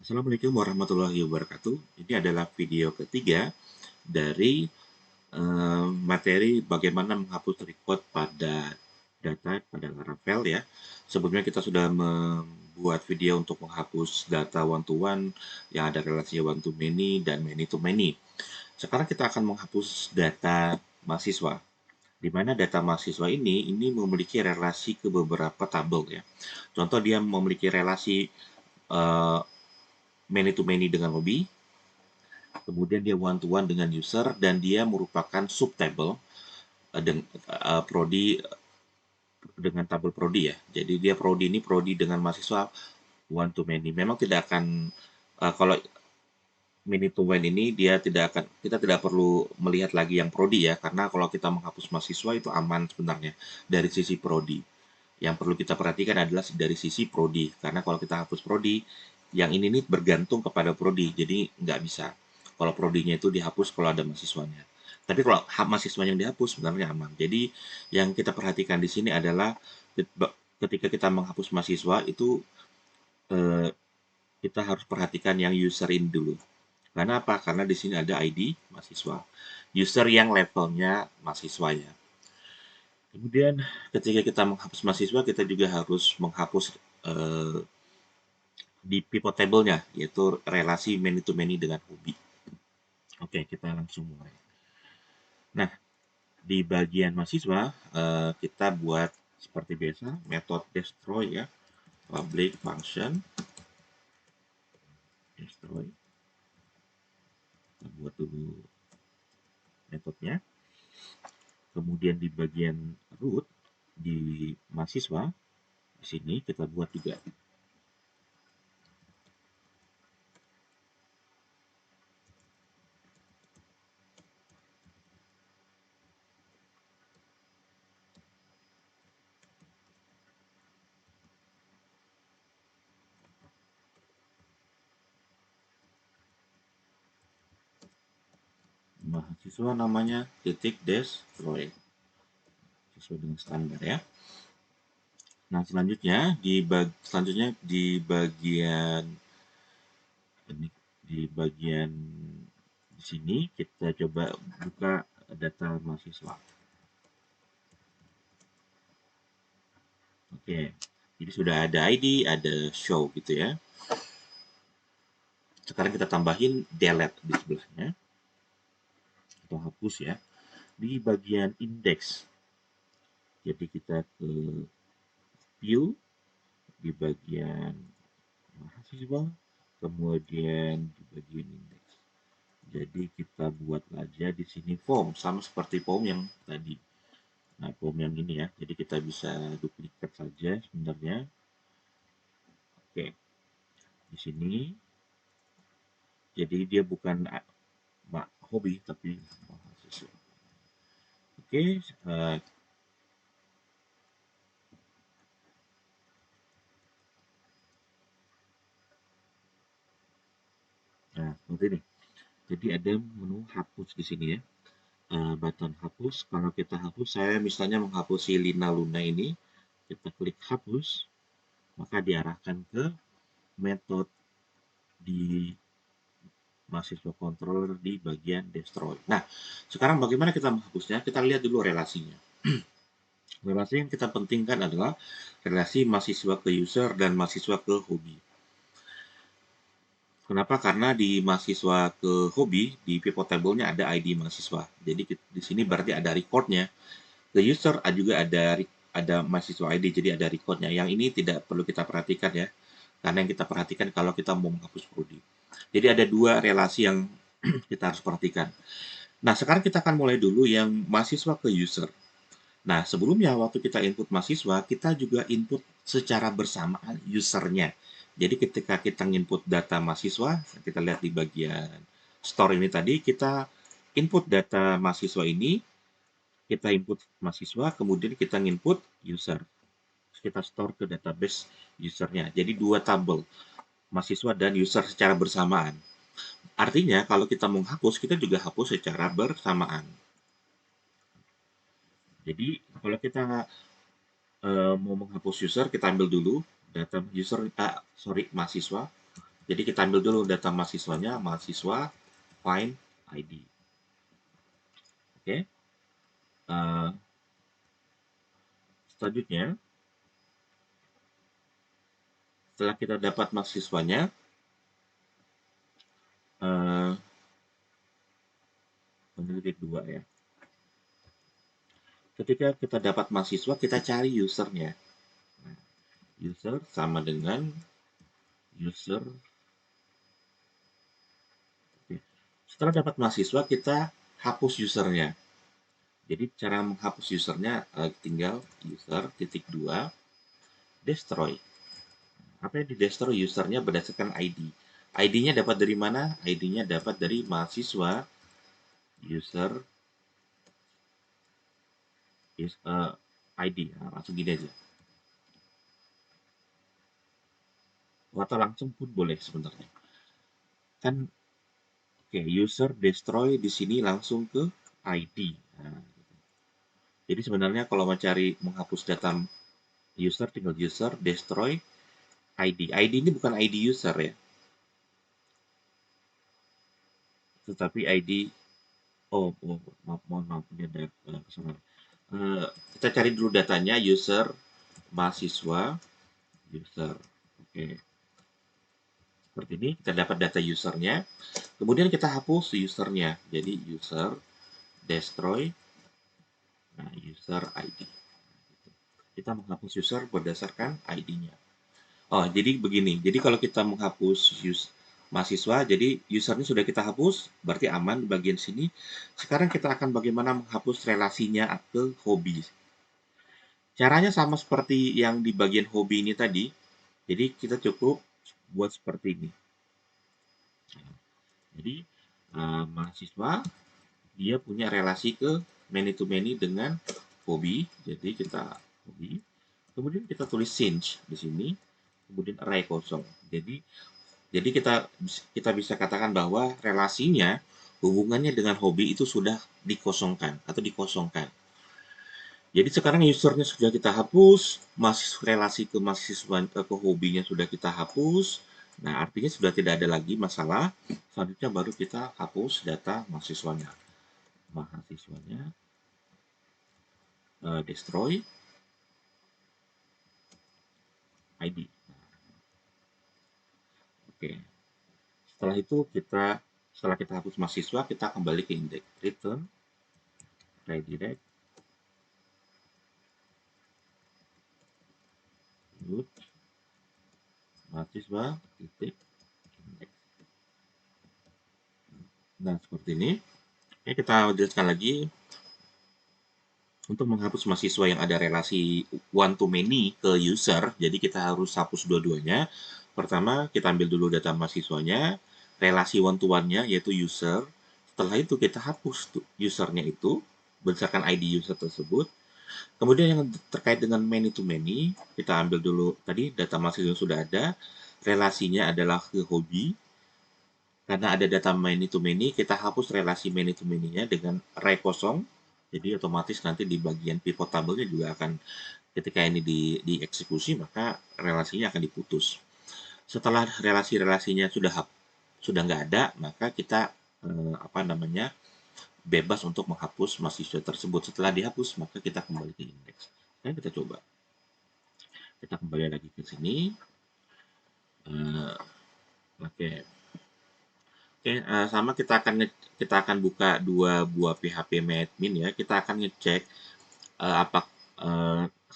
Assalamualaikum warahmatullahi wabarakatuh. Ini adalah video ketiga dari materi bagaimana menghapus record pada data pada Laravel ya. Sebelumnya kita sudah membuat video untuk menghapus data one to one yang ada relasinya one to many dan many to many. Sekarang kita akan menghapus data mahasiswa. Di mana data mahasiswa ini memiliki relasi ke beberapa tabel ya. Contoh dia memiliki relasi eh, many to many dengan hobi, kemudian dia one to one dengan user, dan dia merupakan subtable prodi dengan tabel prodi ya. Jadi dia prodi dengan mahasiswa one to many. Memang tidak akan kalau many to one ini kita tidak perlu melihat lagi yang prodi ya, karena kalau kita menghapus mahasiswa itu aman sebenarnya dari sisi prodi. Yang perlu kita perhatikan adalah dari sisi prodi, karena kalau kita hapus prodi, yang ini nih bergantung kepada prodi, jadi nggak bisa. Kalau prodinya itu dihapus kalau ada mahasiswanya. Tapi kalau mahasiswanya yang dihapus sebenarnya aman. Jadi yang kita perhatikan di sini adalah ketika kita menghapus mahasiswa itu eh, kita harus perhatikan yang user in dulu. Karena apa? Karena di sini ada ID mahasiswa. User yang levelnya mahasiswa ya. Kemudian ketika kita menghapus mahasiswa, kita juga harus menghapus eh, di pivot table-nya, yaitu relasi many to many dengan hobi. Oke, kita langsung mulai. Nah, di bagian mahasiswa, kita buat seperti biasa, metode destroy ya, public function, destroy. Kita buat dulu metodenya. Kemudian di bagian root, di mahasiswa, di sini kita buat juga mahasiswa namanya titik destroy sesuai dengan standar ya. Nah, selanjutnya di bagian ini di bagian di sini kita coba buka data mahasiswa. Oke, jadi sudah ada ID, ada show gitu ya. Sekarang kita tambahin delete di sebelahnya. Kita hapus ya. Di bagian index. Jadi kita ke view di bagian mahasiswa, kemudian di bagian index. Jadi kita buat aja di sini form sama seperti form yang tadi. Nah, form yang ini ya. Jadi kita bisa duplikat saja sebenarnya. Oke, di sini. Jadi dia bukan hobi tapi mahasiswa. Oke, nah seperti ini. Jadi ada menu hapus di sini ya. Button hapus. Kalau kita hapus, saya misalnya menghapus si Lina Luna ini, kita klik hapus, maka diarahkan ke metode di mahasiswa controller di bagian destroy. Nah, sekarang bagaimana kita menghapusnya? Kita lihat dulu relasinya. Relasi yang kita pentingkan adalah relasi mahasiswa ke user dan mahasiswa ke hobi. Kenapa? Karena di mahasiswa ke hobi, di pivot table-nya ada ID mahasiswa. Jadi di sini berarti ada record-nya. Ke user juga ada mahasiswa ID, jadi ada record-nya. Yang ini tidak perlu kita perhatikan ya. Karena yang kita perhatikan kalau kita mau menghapus prodi. Jadi ada dua relasi yang kita harus perhatikan. Nah, sekarang kita akan mulai dulu yang mahasiswa ke user. Nah, sebelumnya waktu kita input mahasiswa, kita juga input secara bersamaan usernya. Jadi ketika kita input data mahasiswa, kita lihat di bagian store ini tadi, kita input data mahasiswa ini, kita input mahasiswa, kemudian kita input user. Kita store ke database usernya. Jadi dua tabel, mahasiswa dan user secara bersamaan. Artinya kalau kita menghapus, kita juga hapus secara bersamaan. Jadi kalau kita mau menghapus user, kita ambil dulu data user, mahasiswa. Jadi kita ambil dulu data mahasiswanya, mahasiswa find ID. Oke. Eh, Selanjutnya, setelah kita dapat mahasiswanya, eh, titik dua ya. Ketika kita dapat mahasiswa, kita cari usernya. Nah, user sama dengan user. Oke. Setelah dapat mahasiswa, kita hapus usernya. Jadi cara menghapus usernya tinggal user titik dua destroy. Apa yang di destroy usernya berdasarkan ID. ID-nya dapat dari mana? ID-nya dapat dari mahasiswa user is ID. Nah, langsung gini aja. Atau langsung pun boleh sebenarnya. Kan oke, user destroy di sini langsung ke ID. Nah, jadi sebenarnya kalau mau cari menghapus data user tinggal user destroy ID. ID ini bukan ID user ya, tetapi ID. Oh, oh maaf, mohon maaf, ini ada kesalahan. Eh, kita cari dulu datanya user mahasiswa user. Oke, seperti ini kita dapat data usernya. Kemudian kita hapus usernya. Jadi user destroy, nah user ID. Kita menghapus user berdasarkan ID-nya. Oh, jadi begini. Jadi kalau kita menghapus mahasiswa, jadi usernya sudah kita hapus, berarti aman di bagian sini. Sekarang kita akan bagaimana menghapus relasinya ke hobi. Caranya sama seperti yang di bagian hobi ini tadi. Jadi kita cukup buat seperti ini. Jadi mahasiswa dia punya relasi ke many to many dengan hobi. Jadi kita hobi. Kemudian kita tulis change di sini. Kemudian array kosong. Jadi kita bisa katakan bahwa relasinya hubungannya dengan hobi itu sudah dikosongkan atau dikosongkan. Jadi sekarang usernya sudah kita hapus, relasi ke mahasiswa ke hobinya sudah kita hapus. Nah, artinya sudah tidak ada lagi masalah. Selanjutnya baru kita hapus data mahasiswanya. Mahasiswanya destroy ID. Oke. Setelah kita hapus mahasiswa, kita kembali ke index return redirect root mahasiswa titik index. Nah, seperti ini. Oke, kita jelaskan lagi. Untuk menghapus mahasiswa yang ada relasi one to many ke user, jadi kita harus hapus dua-duanya. Pertama, kita ambil dulu data mahasiswanya, relasi one to one-nya yaitu user. Setelah itu kita hapus usernya itu berdasarkan ID user tersebut. Kemudian yang terkait dengan many to many, kita ambil dulu tadi data mahasiswa sudah ada, relasinya adalah ke hobi. Karena ada data many to many, kita hapus relasi many to many-nya dengan array kosong. Jadi otomatis nanti di bagian pivot table-nya juga akan ketika ini dieksekusi maka relasinya akan diputus. Setelah relasi-relasinya sudah nggak ada, maka kita bebas untuk menghapus mahasiswa tersebut. Setelah dihapus, maka kita kembali ke indeks. Dan kita coba. Kita kembali lagi ke sini. Oke. Oke, sama kita akan buka dua buah PHP admin ya. Kita akan ngecek apa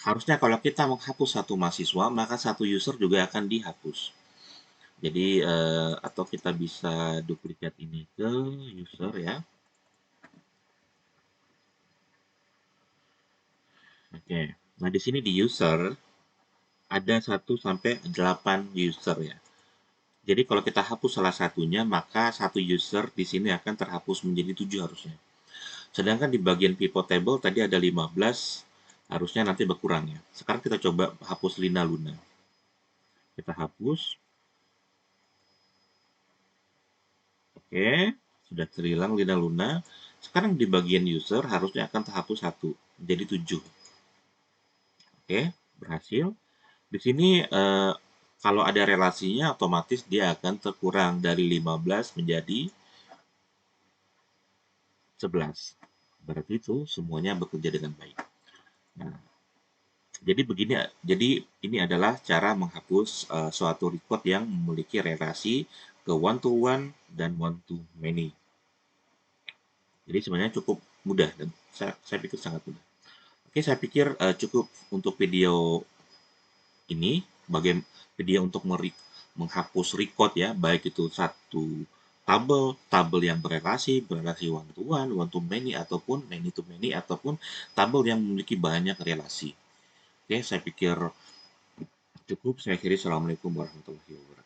harusnya kalau kita menghapus satu mahasiswa, maka satu user juga akan dihapus. Jadi atau kita bisa duplikat ini ke user ya. Oke. Nah, di sini di user ada 1 sampai 8 user ya. Jadi kalau kita hapus salah satunya, maka satu user di sini akan terhapus menjadi 7 harusnya. Sedangkan di bagian pivot table tadi ada 15, harusnya nanti berkurang ya. Sekarang kita coba hapus Lina Luna. Kita hapus. Oke, sudah terhilang Lina Luna. Sekarang di bagian user harusnya akan terhapus 1, menjadi 7. Oke, berhasil. Di sini Kalau ada relasinya otomatis dia akan terkurang dari 15 menjadi 11. Berarti itu semuanya bekerja dengan baik. Nah, jadi ini adalah cara menghapus suatu record yang memiliki relasi ke one to one dan one to many. Jadi sebenarnya cukup mudah dan saya pikir sangat mudah. Oke, saya pikir cukup untuk video ini, video untuk menghapus record ya, baik itu satu tabel yang berelasi one to many, ataupun many to many, ataupun tabel yang memiliki banyak relasi. Oke, saya pikir cukup. Saya akhiri. Assalamualaikum warahmatullahi wabarakatuh.